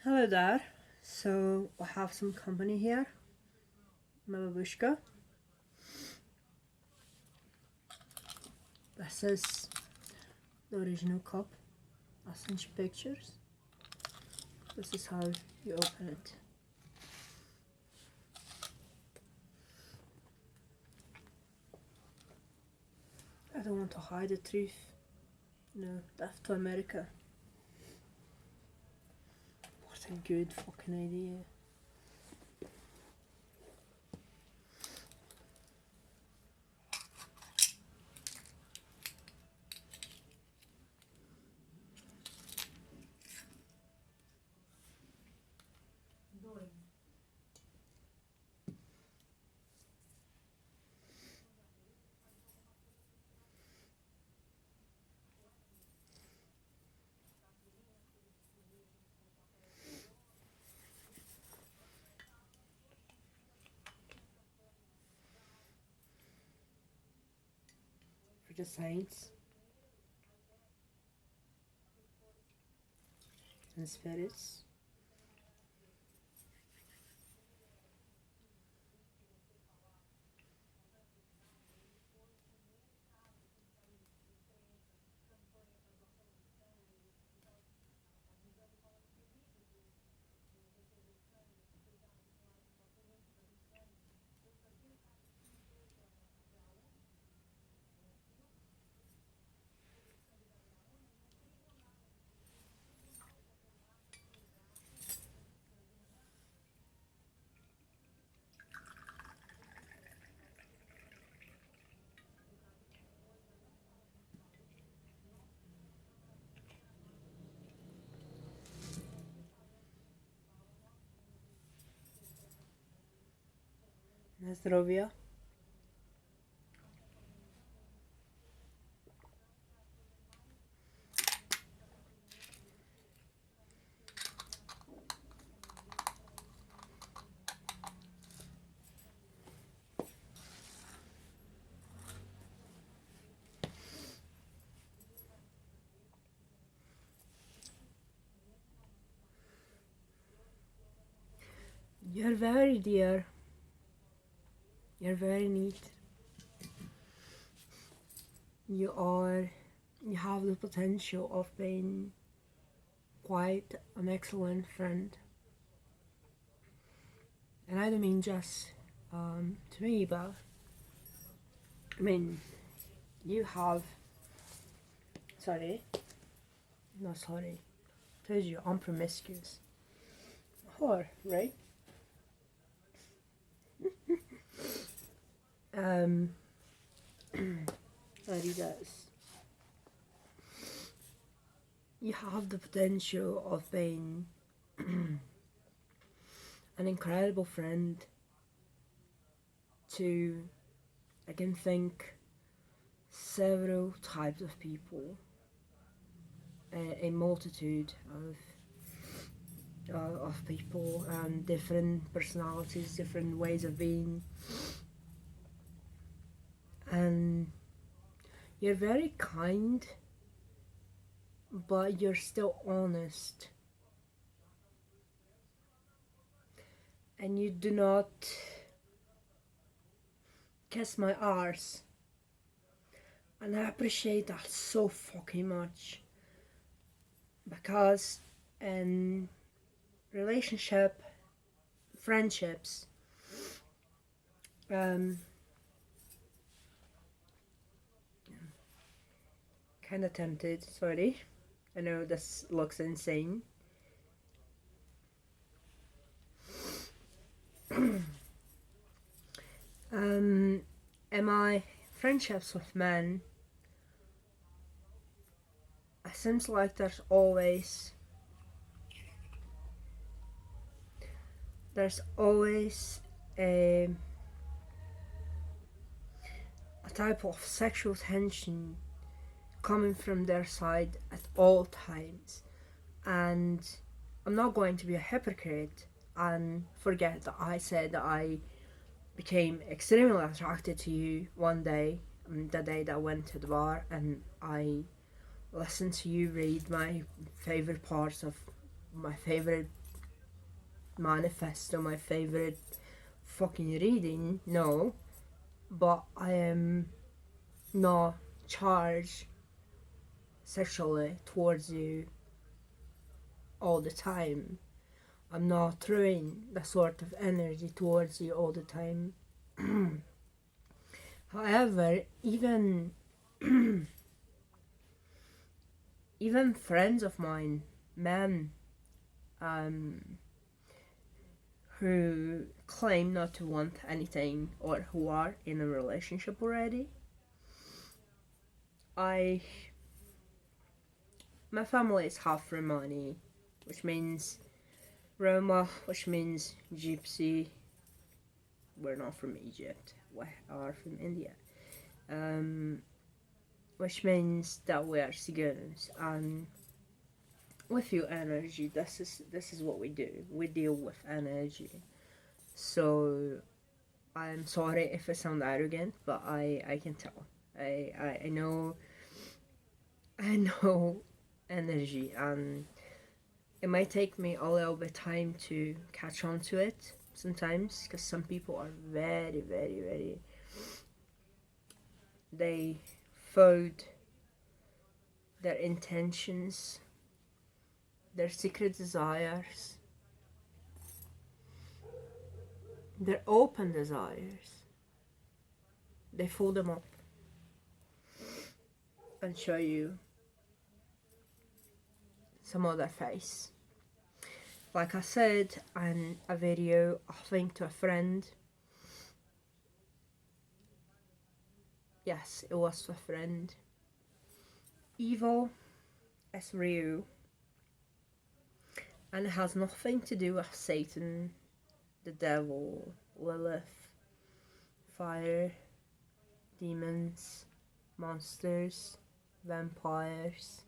Hello there. So I have some company here. My babushka. This is the original cup. I'll send you pictures. This is how you open it. I don't want to hide the truth. No, death to America. What a good fucking idea. For the saints and spirits. Na zdrowie. You're very dear. You're very neat. You have the potential of being quite an excellent friend. And I don't mean just to me, but I mean, you have, sorry, no sorry, told you I'm promiscuous. Whore, right? Adidas. You have the potential of being an incredible friend to, I can think, several types of people, a multitude of people and different personalities, different ways of being. And you're very kind, but you're still honest. And you do not kiss my arse. And I appreciate that so fucking much. Because in relationship, friendships, kinda tempted, sorry. I know this looks insane. In my friendships with men, it seems like there's always a type of sexual tension coming from their side at all times. And I'm not going to be a hypocrite and forget that I said that I became extremely attracted to you one day, the day that I went to the bar and I listened to you read my favorite parts of my favorite manifesto, my favorite fucking reading, no, but I am not charged sexually towards you all the time. I'm not throwing that sort of energy towards you all the time. However, even even friends of mine, men, who claim not to want anything or who are in a relationship already, my family is half Romani, which means Roma, which means Gypsy. We're not from Egypt, we are from India. Which means that we are Ciganos, and we feel energy. This is what we do. We deal with energy. So I'm sorry if I sound arrogant, but I can tell. I know energy, and it might take me a little bit time to catch on to it sometimes, because some people are very, very, very, they fold their intentions, their secret desires, their open desires, they fold them up and show you some other face. Like I said in a video, I think to a friend, yes, it was to a friend, evil is real, and it has nothing to do with Satan, the devil, Lilith, fire, demons, monsters, vampires.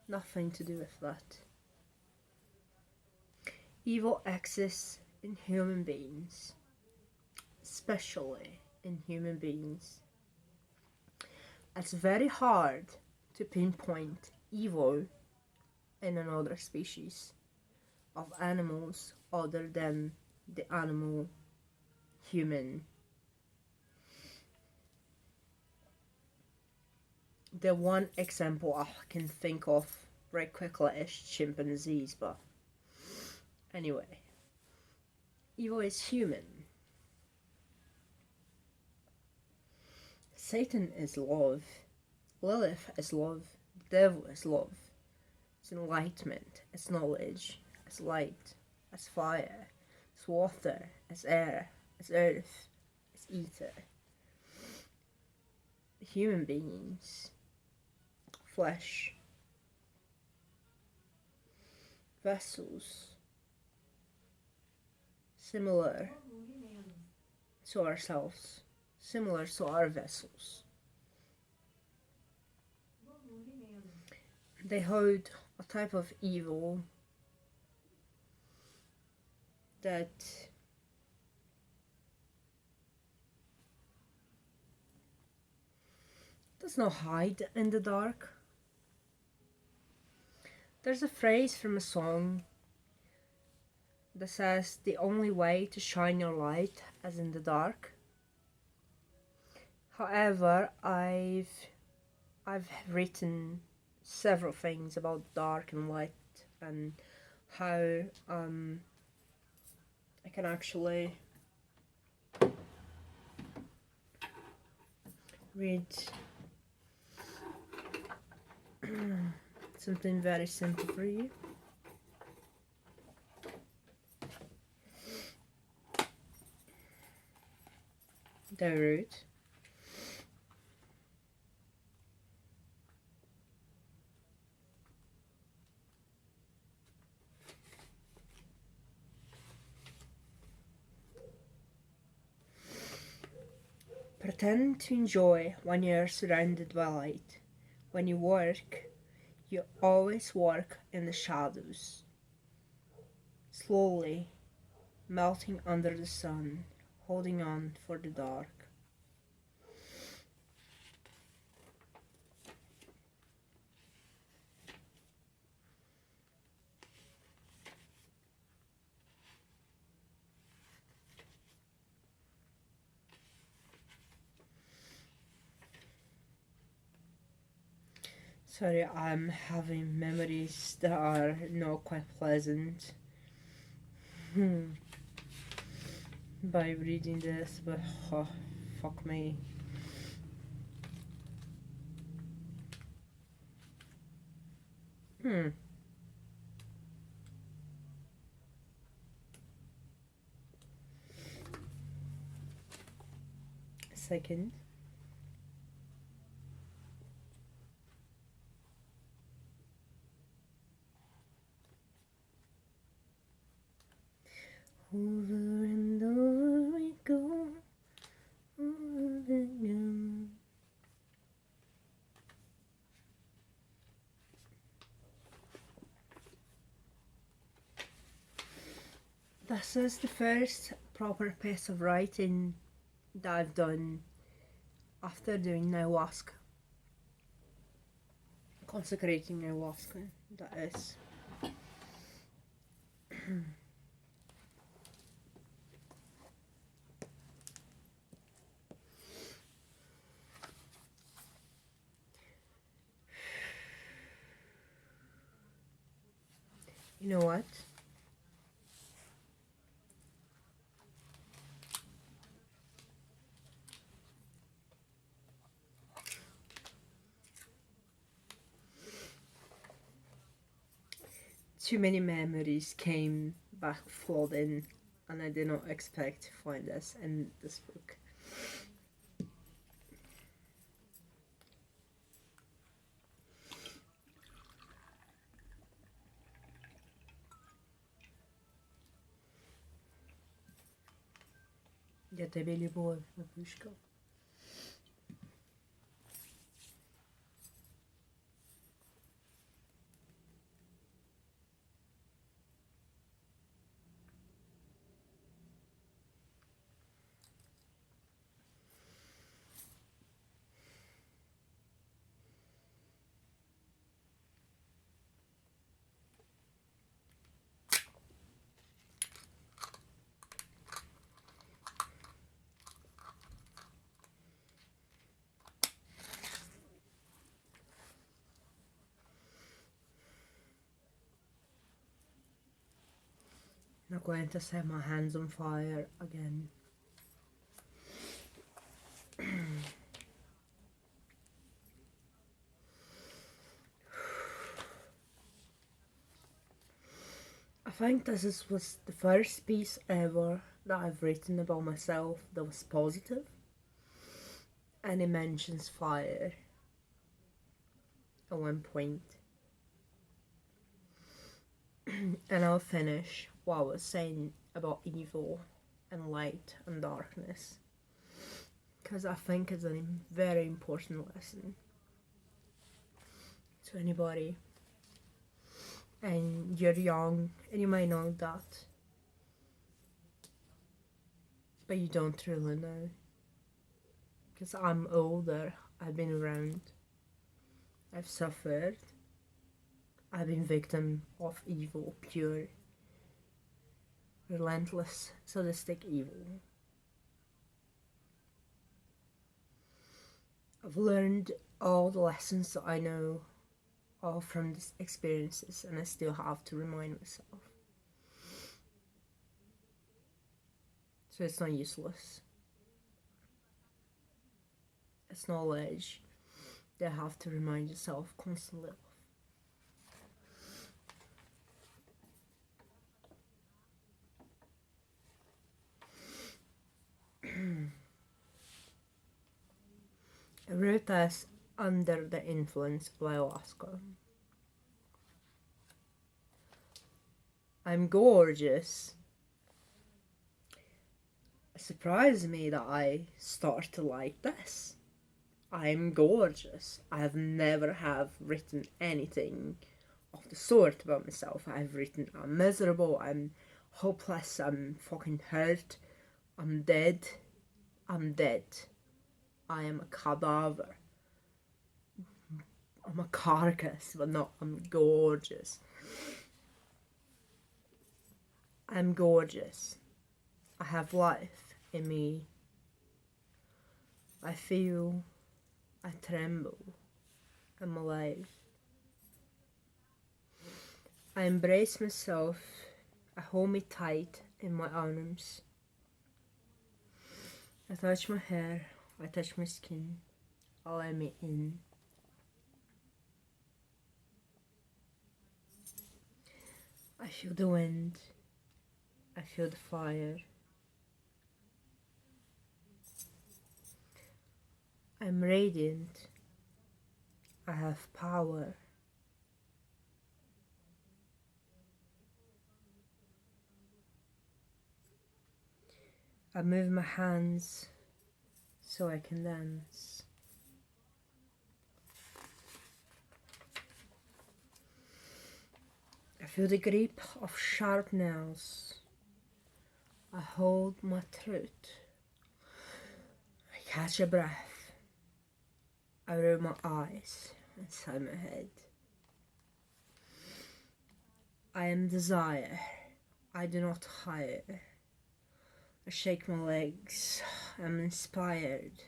Nothing to do with that. Evil exists in human beings, especially in human beings. It's very hard to pinpoint evil in another species of animals other than the animal human. The one example I can think of very quickly is chimpanzees, but anyway, evil is human. Satan is love, Lilith is love, the devil is love. It's enlightenment, it's knowledge, it's light, it's fire, it's water, it's air, it's earth, it's ether. Human beings, flesh, vessels, similar to ourselves, similar to our vessels. They hold a type of evil that does not hide in the dark. There's a phrase from a song that says, "The only way to shine your light is in the dark." However, I've written several things about dark and light and how I can actually read something very simple for you. The root. Pretend to enjoy when you're surrounded by light. When you work, you always work in the shadows, slowly melting under the sun, holding on for the dark. Sorry, I'm having memories that are not quite pleasant by reading this, but oh, fuck me. Second. Over and over we go, over again. This is the first proper piece of writing that I've done after doing ayahuasca. Consecrating ayahuasca, that is. You know what? Too many memories came back flooding, and I did not expect to find this in this book. Я тебе любовь, бабушка. Not going to set my hands on fire again. I think was the first piece ever that I've written about myself that was positive, and it mentions fire at one point. And I'll finish what I was saying about evil and light and darkness, because I think it's a very important lesson to anybody. And you're young and you might know that, but you don't really know, because I'm older, I've been around, I've suffered, I've been victim of evil, pure, relentless, sadistic evil. I've learned all the lessons that I know all from these experiences, and I still have to remind myself. So it's not useless. It's knowledge that you have to remind yourself constantly of. I wrote this under the influence of ayahuasca. I'm gorgeous. It surprised me that I started like this. I'm gorgeous. I have never written anything of the sort about myself. I've written I'm miserable, I'm hopeless, I'm fucking hurt, I'm dead. I'm dead. I am a cadaver. I'm a carcass, but not, I'm gorgeous. I'm gorgeous. I have life in me. I feel, I tremble. I'm alive. I embrace myself. I hold me tight in my arms. I touch my hair. I touch my skin. I let me in. I feel the wind. I feel the fire. I'm radiant. I have power. I move my hands so I can dance. I feel the grip of sharp nails. I hold my throat. I catch a breath. I rub my eyes inside my head. I am desire. I do not hire. I shake my legs. I'm inspired.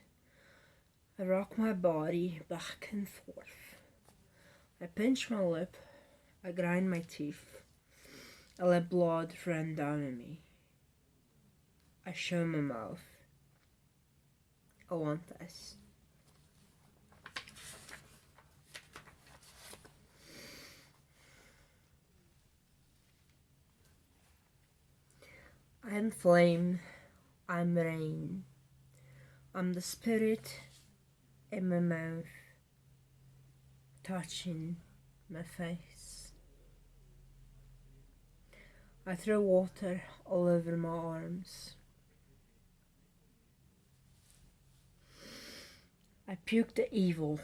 I rock my body back and forth. I pinch my lip. I grind my teeth. I let blood run down me. I show my mouth. I want this. I am flame. I'm rain. I'm the spirit in my mouth, touching my face. I throw water all over my arms. I puke the evil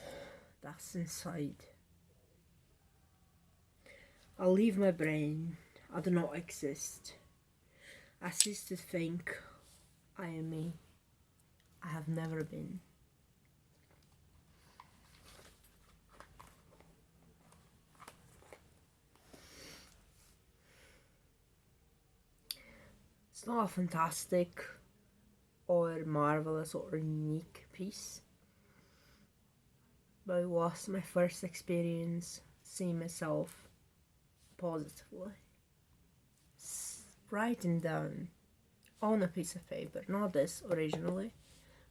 that's inside. I leave my brain. I do not exist. I cease to think. I am me. I have never been. It's not a fantastic or marvelous or unique piece, but it was my first experience seeing myself positively. Writing down on a piece of paper, not this originally,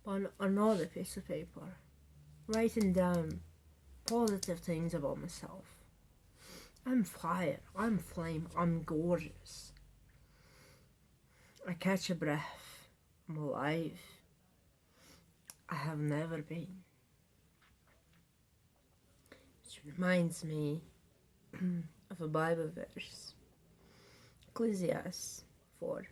but on another piece of paper, writing down positive things about myself. I'm fire, I'm flame, I'm gorgeous. I catch a breath, I'm alive. I have never been. Which reminds me of a Bible verse, Ecclesiastes 4.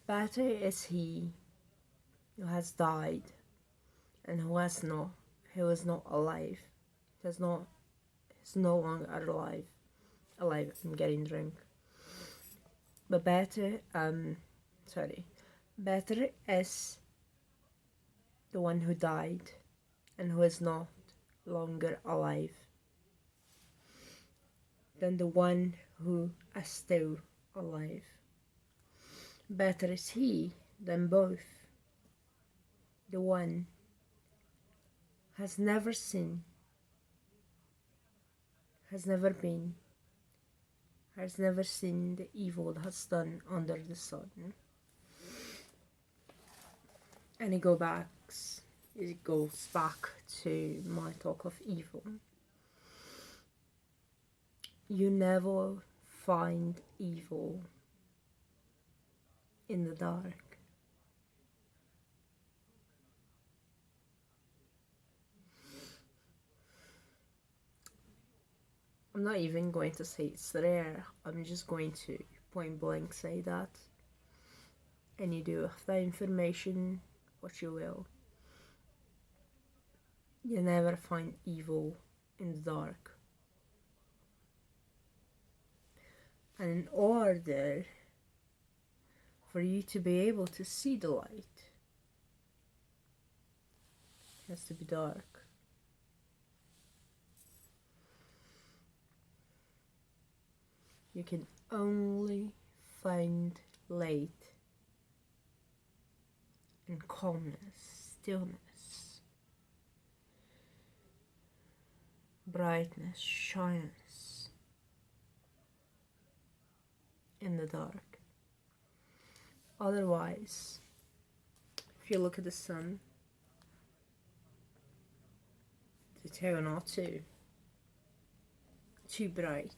Better is he who has died and who is not alive. Is no longer alive. I'm getting drunk. But better is the one who died and who is not longer alive than the one who is still alive. Better is he than both. The one has never seen, has never been, has never seen the evil that's done under the sun. And it goes back to my talk of evil. You never find evil in the dark. I'm not even going to say it's rare. I'm just going to point blank say that. And you do with that information what you will. You never find evil in the dark. And in order for you to be able to see the light, it has to be dark. You can only find light in calmness, stillness. Brightness shines in the dark. Otherwise, if you look at the sun, they tell not to. Too bright.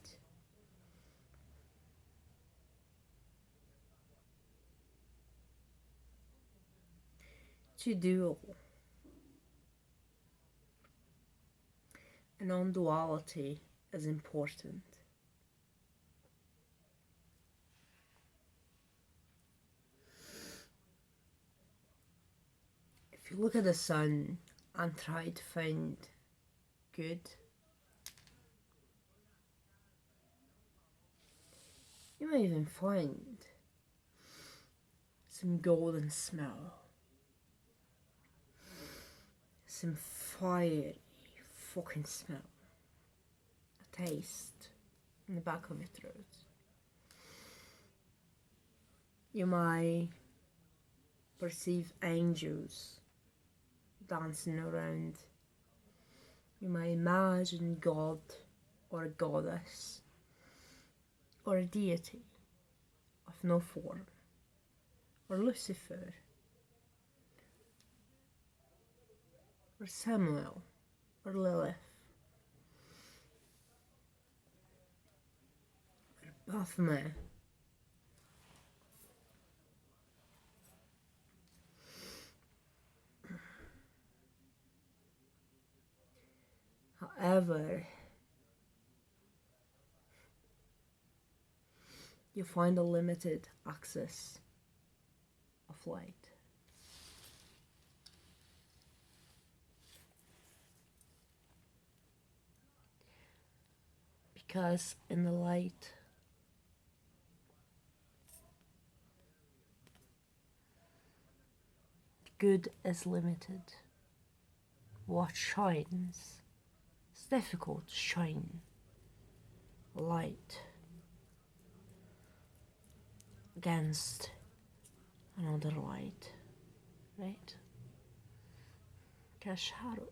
Too dual. And non-duality is important. If you look at the sun and try to find good, you might even find some golden smell, some fiery fucking smell, a taste in the back of your throat. You might perceive angels dancing around. You might imagine God or a goddess or a deity of no form, or Lucifer, or Samuel, or Lilith, or Baphomet. However, you find a limited access of light. Because in the light, good is limited. What shines, it's difficult to shine light against another light, right? Cast shadows.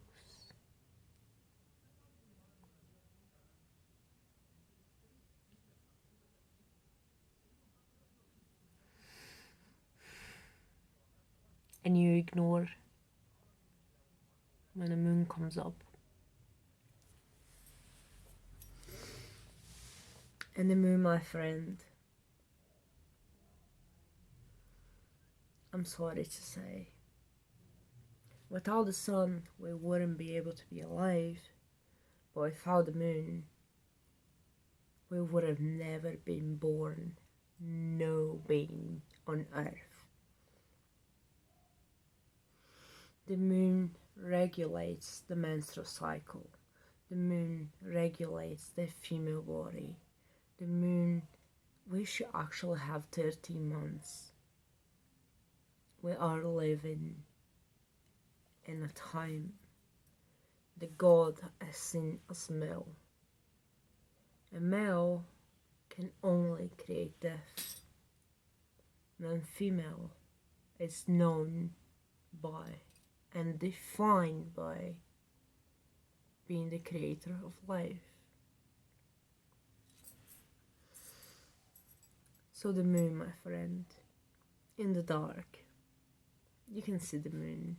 And you ignore when the moon comes up. And the moon, my friend, I'm sorry to say, without the sun, we wouldn't be able to be alive. But without the moon, we would have never been born. No being on earth. The moon regulates the menstrual cycle. The moon regulates the female body. The moon, we should actually have 13 months. We are living in a time that God has seen as male. A male can only create death. And female is known by and defined by being the creator of life. So the moon, my friend, in the dark, you can see the moon.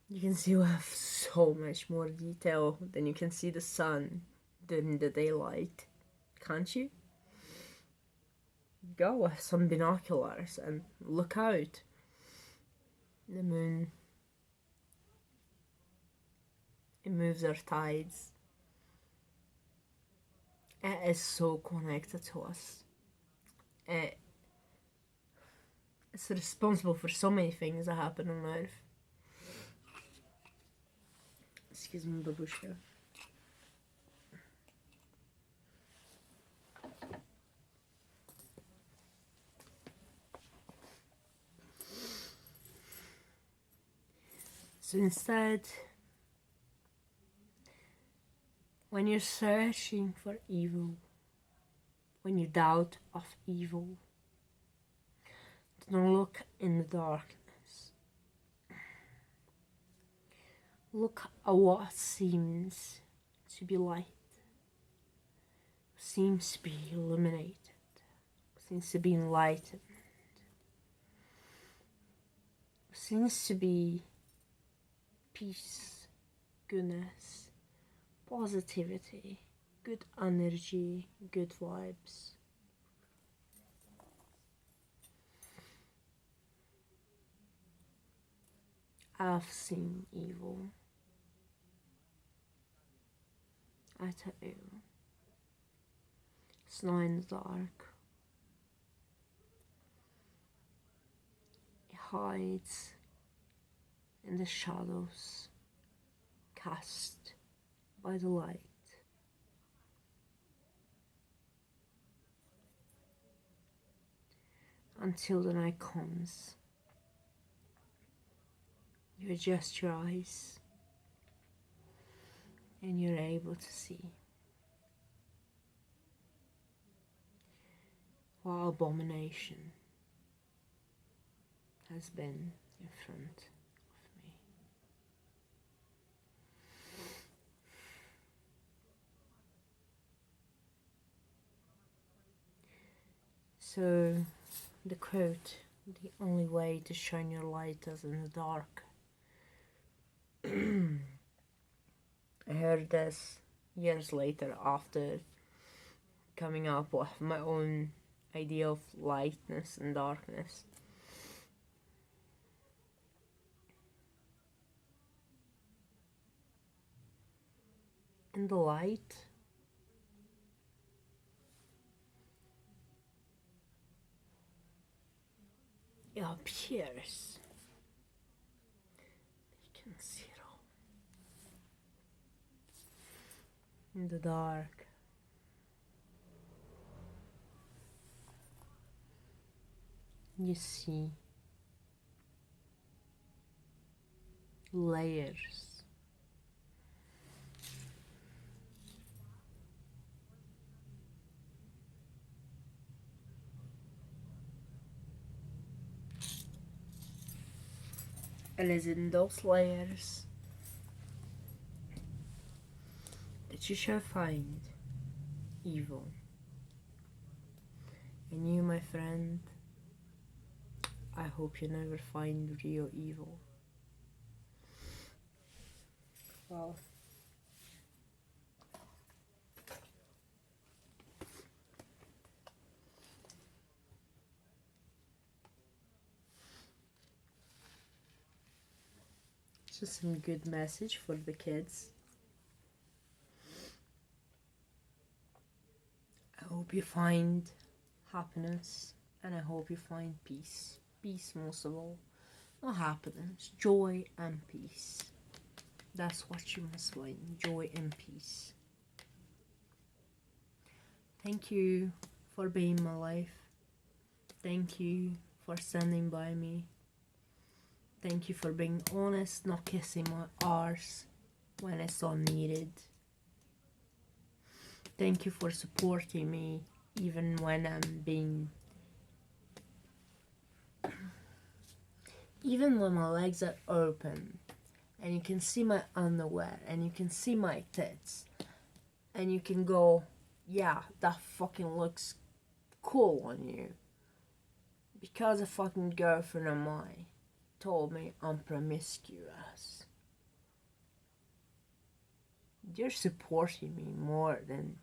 You can see with so much more detail than you can see the sun during the daylight, can't you? Go with some binoculars and look out. The moon, it moves our tides. It is so connected to us. It's responsible for so many things that happen on Earth. Excuse me, babushka. So instead, when you're searching for evil, when you doubt of evil, don't look in the darkness. look at what seems to be light, seems to be illuminated, seems to be enlightened, seems to be peace, goodness, positivity, good energy, good vibes. I've seen evil. I tell you, it's not in the dark. It hides in the shadows cast by the light. Until the night comes, you adjust your eyes and you're able to see what abomination has been in front of me. So the quote, the only way to shine your light is in the dark. I heard this years later after coming up with my own idea of lightness and darkness. In the light, it appears. You can see it all. In the dark, you see layers. And it's in those layers that you shall find evil. And you, my friend, I hope you never find real evil. Well, just some good message for the kids. I hope you find happiness and I hope you find peace. Peace most of all. Not happiness, joy and peace. That's what you must find, joy and peace. Thank you for being my life. Thank you for standing by me. Thank you for being honest, not kissing my arse when it's not needed. Thank you for supporting me even when even when my legs are open and you can see my underwear and you can see my tits and you can go, yeah, that fucking looks cool on you. Because a fucking girlfriend of mine told me I'm promiscuous. You're supporting me more than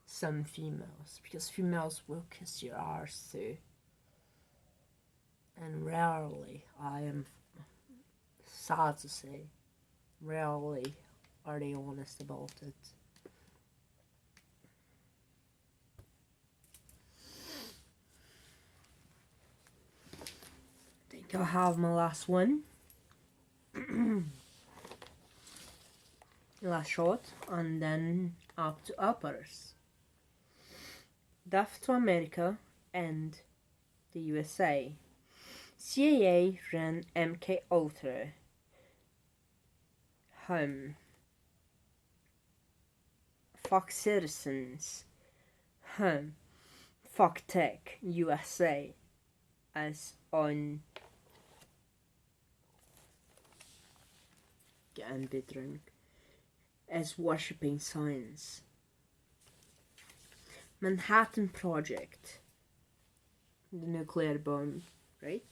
some females, because females will kiss your arse too. And rarely, I am sad to say, rarely are they honest about it. I think I'll have my last one. Last shot, and then up to uppers. Death to America and the USA. CIA ran MK Ultra. Fuck citizens. Fuck tech USA. As on vodka and be drunk as worshipping science. Manhattan Project, the nuclear bomb, right?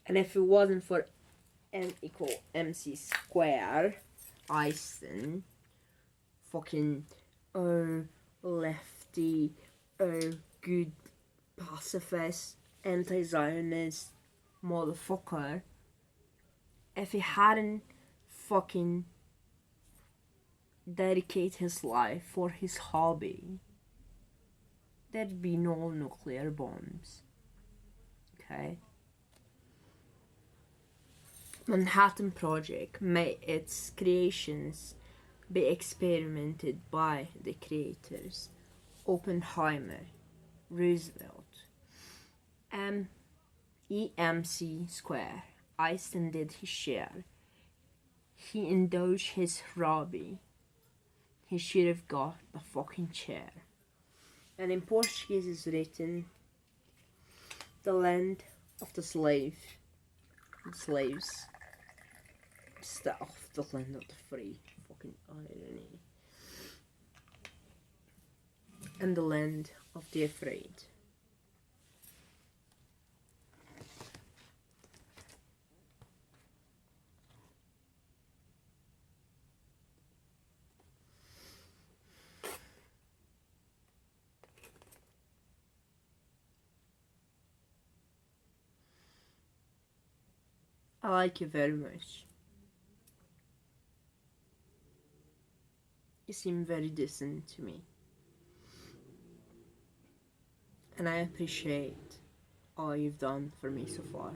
And if it wasn't for N equal MC square, Einstein, fucking lefty, good pacifist, anti-Zionist motherfucker, if he hadn't fucking dedicate his life for his hobby, there'd be no nuclear bombs. Okay? Manhattan Project may its creations be experimented by the creators Oppenheimer, Roosevelt, EMC square. Einstein did his share. He indulged his hobby. He should have got the fucking chair. And in Portuguese is written, the land of the slaves, instead of the land of the free. Fucking irony. And the land of the afraid. I like you very much. You seem very decent to me. And I appreciate all you've done for me so far.